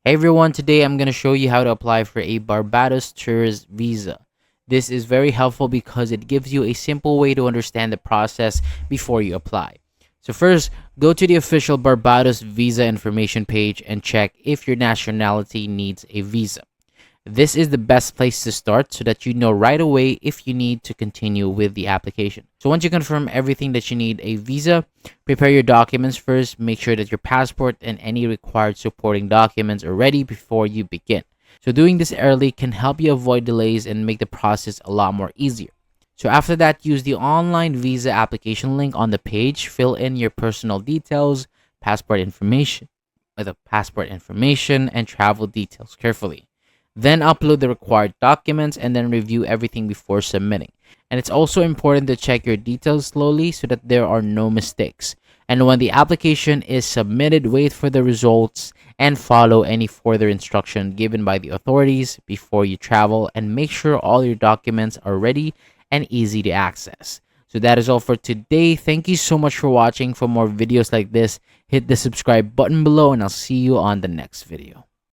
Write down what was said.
Hey everyone, today I'm going to show you how to apply for a Barbados tourist visa. This is very helpful because it gives you a simple way to understand the process before you apply. So first, go to the official Barbados visa information page and check if your nationality needs a visa. This is the best place to start so that you know right away if you need to continue with the application. So once you confirm everything that you need a visa, prepare your documents first. Make sure that your passport and any required supporting documents are ready before you begin. So doing this early can help you avoid delays and make the process a lot more easier. So after that, use the online visa application link on the page. Fill in your personal details, passport information, and travel details carefully. Then upload the required documents and then review everything before submitting. And it's also important to check your details slowly so that there are no mistakes. And when the application is submitted, wait for the results and follow any further instruction given by the authorities before you travel, and make sure all your documents are ready and easy to access. So that is all for today. Thank you so much for watching. For more videos like this, hit the subscribe button below and I'll see you on the next video.